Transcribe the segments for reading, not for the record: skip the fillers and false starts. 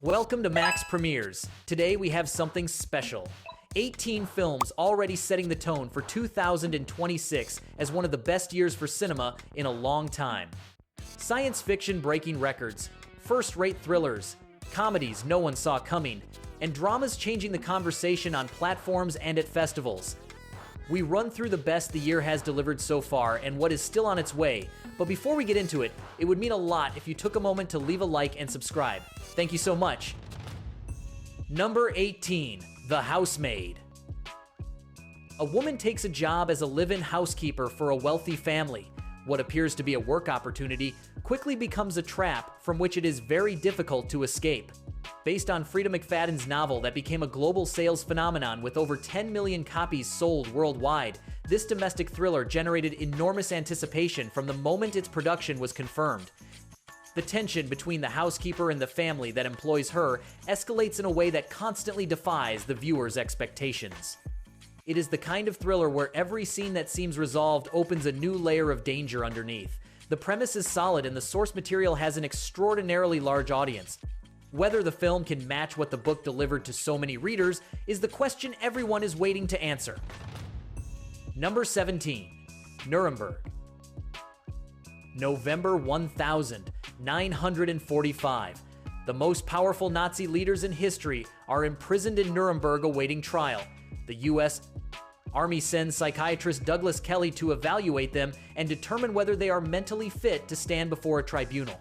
Welcome to Max Premieres. Today we have something special. 18 films already setting the tone for 2026 as one of the best years for cinema in a long time. Science fiction breaking records, first-rate thrillers, comedies no one saw coming, and dramas changing the conversation on platforms and at festivals. We run through the best the year has delivered so far and what is still on its way, but before we get into it, it would mean a lot if you took a moment to leave a like and subscribe. Thank you so much. Number 18, The Housemaid. A woman takes a job as a live-in housekeeper for a wealthy family. What appears to be a work opportunity quickly becomes a trap from which it is very difficult to escape. Based on Frida McFadden's novel that became a global sales phenomenon with over 10 million copies sold worldwide, this domestic thriller generated enormous anticipation from the moment its production was confirmed. The tension between the housekeeper and the family that employs her escalates in a way that constantly defies the viewer's expectations. It is the kind of thriller where every scene that seems resolved opens a new layer of danger underneath. The premise is solid and the source material has an extraordinarily large audience. Whether the film can match what the book delivered to so many readers is the question everyone is waiting to answer. Number 17, Nuremberg. November 1945. The most powerful Nazi leaders in history are imprisoned in Nuremberg awaiting trial. The U.S. Army sends psychiatrist Douglas Kelly to evaluate them and determine whether they are mentally fit to stand before a tribunal.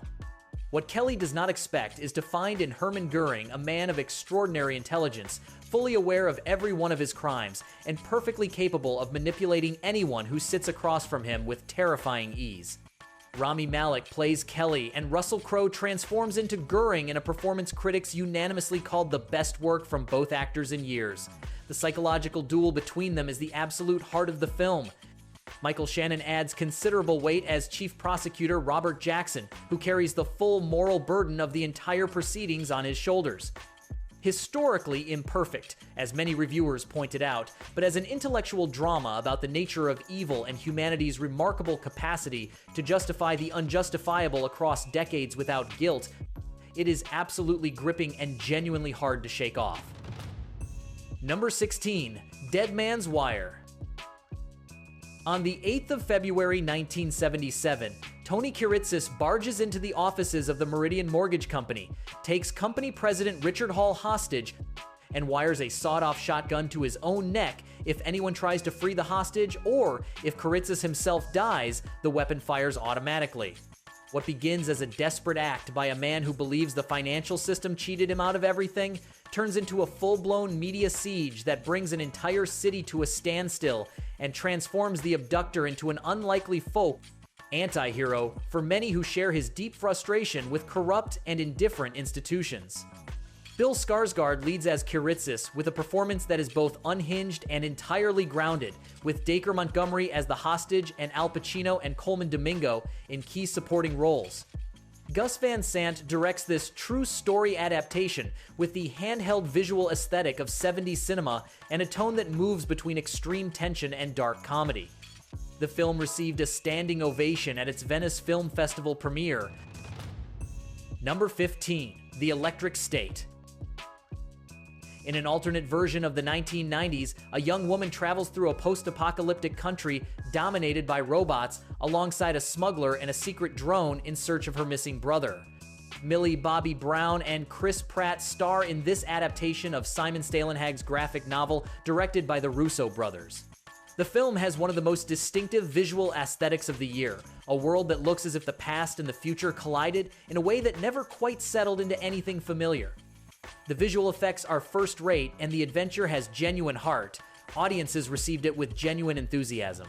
What Kelly does not expect is to find in Hermann Goering a man of extraordinary intelligence, fully aware of every one of his crimes, and perfectly capable of manipulating anyone who sits across from him with terrifying ease. Rami Malek plays Kelly, and Russell Crowe transforms into Goering in a performance critics unanimously called the best work from both actors in years. The psychological duel between them is the absolute heart of the film. Michael Shannon adds considerable weight as Chief Prosecutor Robert Jackson, who carries the full moral burden of the entire proceedings on his shoulders. Historically imperfect, as many reviewers pointed out, but as an intellectual drama about the nature of evil and humanity's remarkable capacity to justify the unjustifiable across decades without guilt, it is absolutely gripping and genuinely hard to shake off. Number 16, Dead Man's Wire. On the 8th of February 1977, Tony Kiritsis barges into the offices of the Meridian Mortgage Company, takes company president Richard Hall hostage, and wires a sawed-off shotgun to his own neck if anyone tries to free the hostage, or if Kiritsis himself dies, the weapon fires automatically. What begins as a desperate act by a man who believes the financial system cheated him out of everything turns into a full-blown media siege that brings an entire city to a standstill and transforms the abductor into an unlikely folk anti-hero for many who share his deep frustration with corrupt and indifferent institutions. Bill Skarsgård leads as Kiritsis with a performance that is both unhinged and entirely grounded, with Dacre Montgomery as the hostage and Al Pacino and Coleman Domingo in key supporting roles. Gus Van Sant directs this true story adaptation with the handheld visual aesthetic of 70s cinema and a tone that moves between extreme tension and dark comedy. The film received a standing ovation at its Venice Film Festival premiere. Number 15, The Electric State. In an alternate version of the 1990s, a young woman travels through a post-apocalyptic country dominated by robots alongside a smuggler and a secret drone in search of her missing brother. Millie Bobby Brown and Chris Pratt star in this adaptation of Simon Stalenhag's graphic novel directed by the Russo brothers. The film has one of the most distinctive visual aesthetics of the year, a world that looks as if the past and the future collided in a way that never quite settled into anything familiar. The visual effects are first-rate and the adventure has genuine heart. Audiences received it with genuine enthusiasm.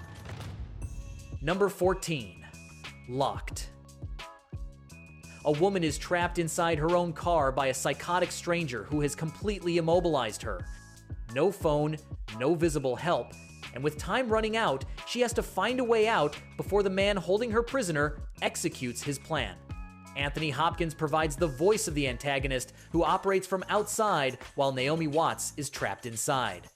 Number 14, Locked. A woman is trapped inside her own car by a psychotic stranger who has completely immobilized her. No phone, no visible help, and with time running out, she has to find a way out before the man holding her prisoner executes his plan. Anthony Hopkins provides the voice of the antagonist, who operates from outside while Naomi Watts is trapped inside.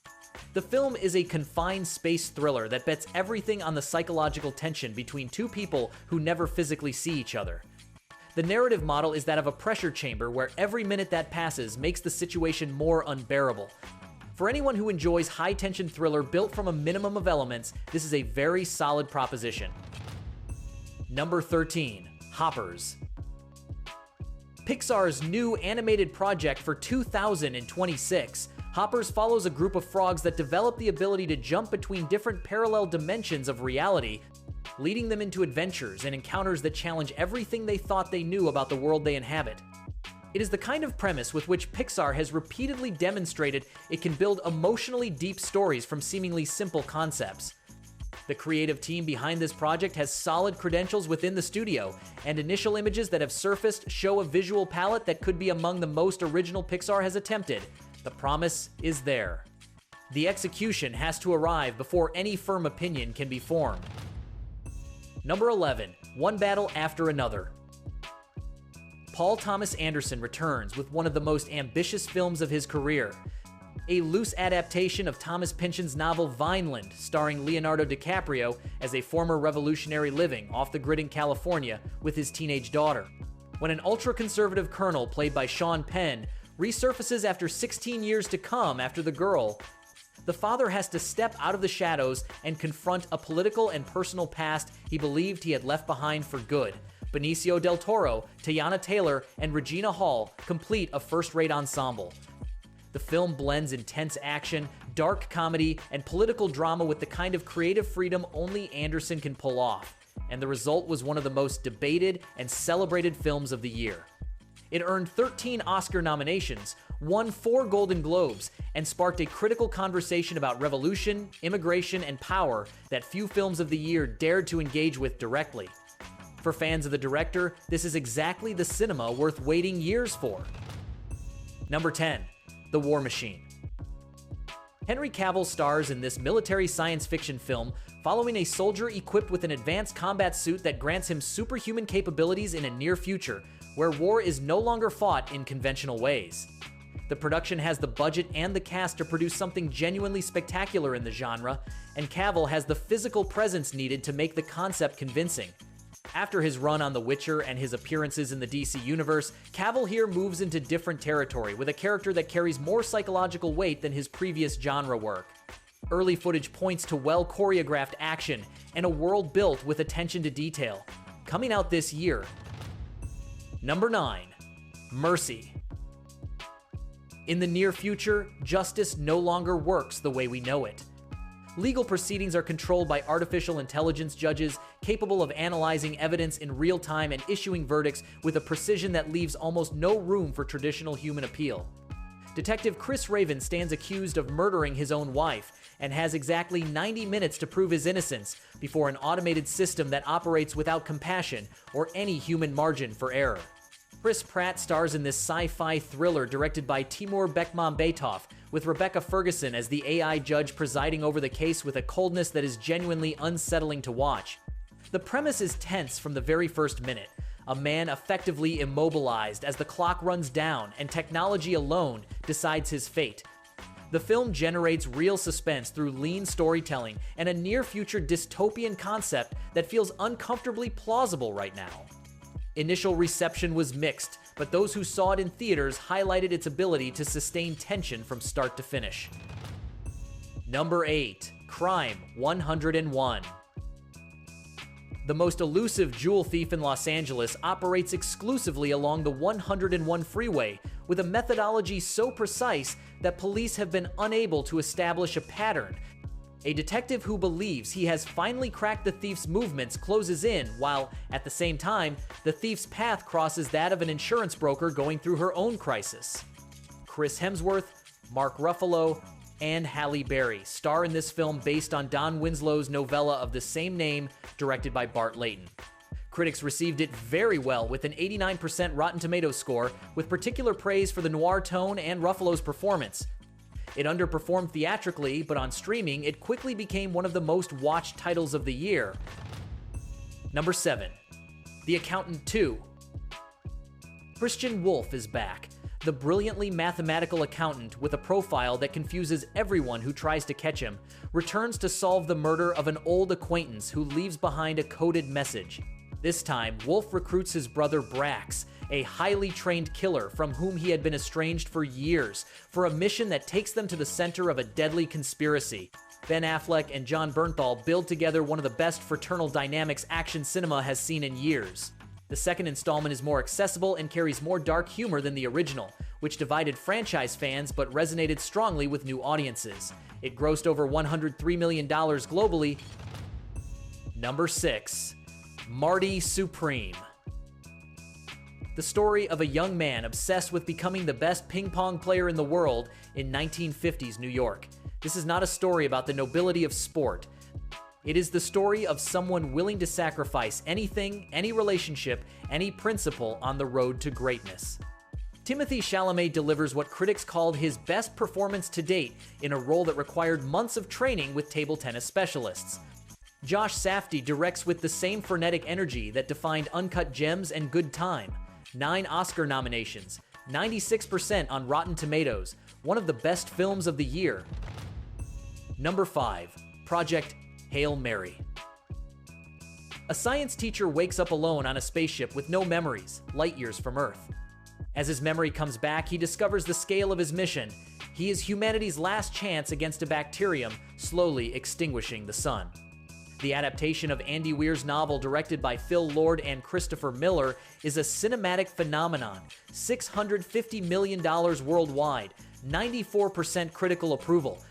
The film is a confined space thriller that bets everything on the psychological tension between two people who never physically see each other. The narrative model is that of a pressure chamber where every minute that passes makes the situation more unbearable. For anyone who enjoys high-tension thriller built from a minimum of elements, this is a very solid proposition. Number 13. Hoppers. Pixar's new animated project for 2026, Hoppers follows a group of frogs that develop the ability to jump between different parallel dimensions of reality, leading them into adventures and encounters that challenge everything they thought they knew about the world they inhabit. It is the kind of premise with which Pixar has repeatedly demonstrated it can build emotionally deep stories from seemingly simple concepts. The creative team behind this project has solid credentials within the studio, and initial images that have surfaced show a visual palette that could be among the most original Pixar has attempted. The promise is there. The execution has to arrive before any firm opinion can be formed. Number 11. One Battle After Another. Paul Thomas Anderson returns with one of the most ambitious films of his career. A loose adaptation of Thomas Pynchon's novel Vineland, starring Leonardo DiCaprio as a former revolutionary living off the grid in California with his teenage daughter. When an ultra-conservative colonel played by Sean Penn resurfaces after 16 years to come after the girl, the father has to step out of the shadows and confront a political and personal past he believed he had left behind for good. Benicio del Toro, Teyana Taylor, and Regina Hall complete a first-rate ensemble. The film blends intense action, dark comedy, and political drama with the kind of creative freedom only Anderson can pull off, and the result was one of the most debated and celebrated films of the year. It earned 13 Oscar nominations, won 4 Golden Globes, and sparked a critical conversation about revolution, immigration, and power that few films of the year dared to engage with directly. For fans of the director, this is exactly the cinema worth waiting years for. Number 10. The War Machine. Henry Cavill stars in this military science fiction film following a soldier equipped with an advanced combat suit that grants him superhuman capabilities in a near future, where war is no longer fought in conventional ways. The production has the budget and the cast to produce something genuinely spectacular in the genre, and Cavill has the physical presence needed to make the concept convincing. After his run on The Witcher and his appearances in the DC Universe, Cavill here moves into different territory with a character that carries more psychological weight than his previous genre work. Early footage points to well-choreographed action and a world built with attention to detail. Coming out this year. Number 9. Mercy. In the near future, justice no longer works the way we know it. Legal proceedings are controlled by artificial intelligence judges capable of analyzing evidence in real time and issuing verdicts with a precision that leaves almost no room for traditional human appeal. Detective Chris Raven stands accused of murdering his own wife and has exactly 90 minutes to prove his innocence before an automated system that operates without compassion or any human margin for error. Chris Pratt stars in this sci-fi thriller directed by Timur Bekmambetov, with Rebecca Ferguson as the AI judge presiding over the case with a coldness that is genuinely unsettling to watch. The premise is tense from the very first minute. A man effectively immobilized as the clock runs down and technology alone decides his fate. The film generates real suspense through lean storytelling and a near-future dystopian concept that feels uncomfortably plausible right now. Initial reception was mixed, but those who saw it in theaters highlighted its ability to sustain tension from start to finish. Number 8. Crime 101. The most elusive jewel thief in Los Angeles operates exclusively along the 101 freeway, with a methodology so precise that police have been unable to establish a pattern. A detective who believes he has finally cracked the thief's movements closes in, while, at the same time, the thief's path crosses that of an insurance broker going through her own crisis. Chris Hemsworth, Mark Ruffalo, and Halle Berry star in this film based on Don Winslow's novella of the same name, directed by Bart Layton. Critics received it very well with an 89% Rotten Tomatoes score, with particular praise for the noir tone and Ruffalo's performance. It underperformed theatrically, but on streaming, it quickly became one of the most watched titles of the year. Number 7. The Accountant 2. Christian Wolff is back, the brilliantly mathematical accountant with a profile that confuses everyone who tries to catch him, returns to solve the murder of an old acquaintance who leaves behind a coded message. This time, Wolf recruits his brother Brax, a highly trained killer from whom he had been estranged for years, for a mission that takes them to the center of a deadly conspiracy. Ben Affleck and Jon Bernthal build together one of the best fraternal dynamics action cinema has seen in years. The second installment is more accessible and carries more dark humor than the original, which divided franchise fans but resonated strongly with new audiences. It grossed over $103 million globally. Number 6. Marty Supreme. The story of a young man obsessed with becoming the best ping pong player in the world in 1950s New York. This is not a story about the nobility of sport. It is the story of someone willing to sacrifice anything, any relationship, any principle on the road to greatness. Timothée Chalamet delivers what critics called his best performance to date in a role that required months of training with table tennis specialists. Josh Safdie directs with the same frenetic energy that defined Uncut Gems and Good Time. 9 Oscar nominations, 96% on Rotten Tomatoes, one of the best films of the year. Number 5. Project Hail Mary. A science teacher wakes up alone on a spaceship with no memories, light years from Earth. As his memory comes back, he discovers the scale of his mission. He is humanity's last chance against a bacterium slowly extinguishing the sun. The adaptation of Andy Weir's novel, directed by Phil Lord and Christopher Miller, is a cinematic phenomenon. $650 million worldwide, 94% critical approval.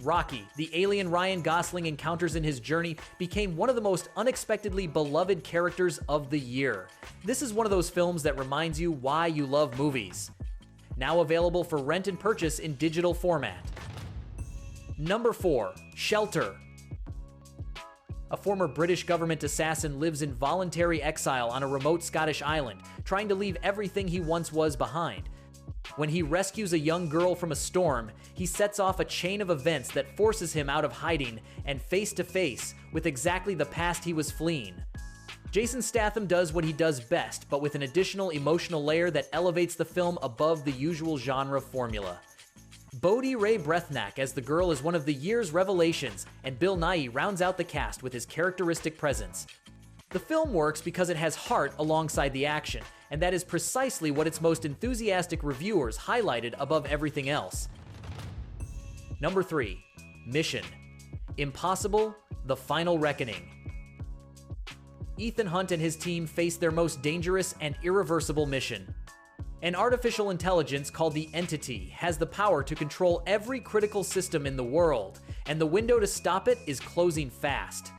Rocky, the alien Ryan Gosling encounters in his journey, became one of the most unexpectedly beloved characters of the year. This is one of those films that reminds you why you love movies. Now available for rent and purchase in digital format. Number 4. Shelter. A former British government assassin lives in voluntary exile on a remote Scottish island, trying to leave everything he once was behind. When he rescues a young girl from a storm, he sets off a chain of events that forces him out of hiding and face to face with exactly the past he was fleeing. Jason Statham does what he does best, but with an additional emotional layer that elevates the film above the usual genre formula. Bodhi Ray Brethnak as the girl is one of the year's revelations, and Bill Nighy rounds out the cast with his characteristic presence. The film works because it has heart alongside the action, and that is precisely what its most enthusiastic reviewers highlighted above everything else. Number 3. Mission. Impossible: The Final Reckoning. Ethan Hunt and his team face their most dangerous and irreversible mission. An artificial intelligence called the Entity has the power to control every critical system in the world, and the window to stop it is closing fast.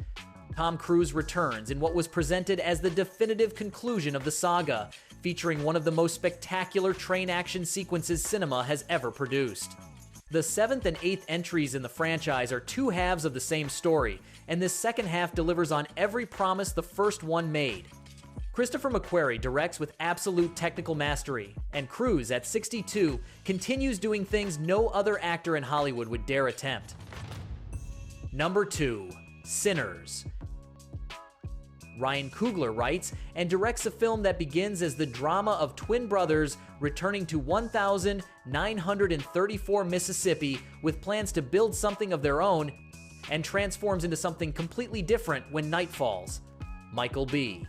Tom Cruise returns in what was presented as the definitive conclusion of the saga, featuring one of the most spectacular train action sequences cinema has ever produced. The 7th and 8th entries in the franchise are two halves of the same story, and this second half delivers on every promise the first one made. Christopher McQuarrie directs with absolute technical mastery, and Cruise, at 62, continues doing things no other actor in Hollywood would dare attempt. Number 2. Sinners. Ryan Coogler writes and directs a film that begins as the drama of twin brothers returning to 1934 Mississippi with plans to build something of their own, and transforms into something completely different when night falls. Michael B.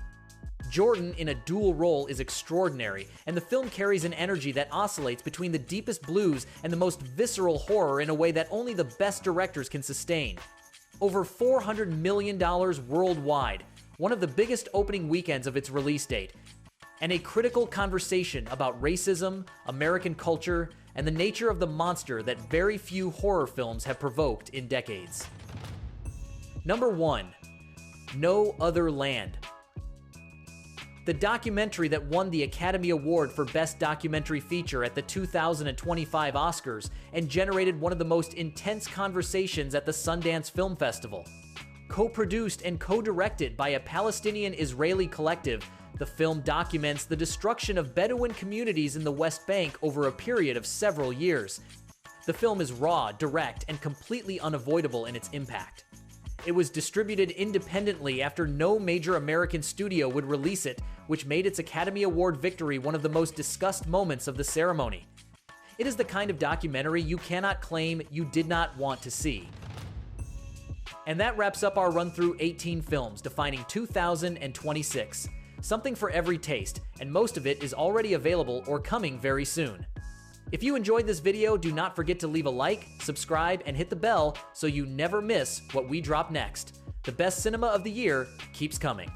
Jordan in a dual role is extraordinary, and the film carries an energy that oscillates between the deepest blues and the most visceral horror in a way that only the best directors can sustain. Over $400 million worldwide, one of the biggest opening weekends of its release date, and a critical conversation about racism, American culture, and the nature of the monster that very few horror films have provoked in decades. Number 1. No Other Land. The documentary that won the Academy Award for Best Documentary Feature at the 2025 Oscars and generated one of the most intense conversations at the Sundance Film Festival. Co-produced and co-directed by a Palestinian-Israeli collective, the film documents the destruction of Bedouin communities in the West Bank over a period of several years. The film is raw, direct, and completely unavoidable in its impact. It was distributed independently after no major American studio would release it, which made its Academy Award victory one of the most discussed moments of the ceremony. It is the kind of documentary you cannot claim you did not want to see. And that wraps up our run through 18 films defining 2026. Something for every taste, and most of it is already available or coming very soon. If you enjoyed this video, do not forget to leave a like, subscribe, and hit the bell so you never miss what we drop next. The best cinema of the year keeps coming.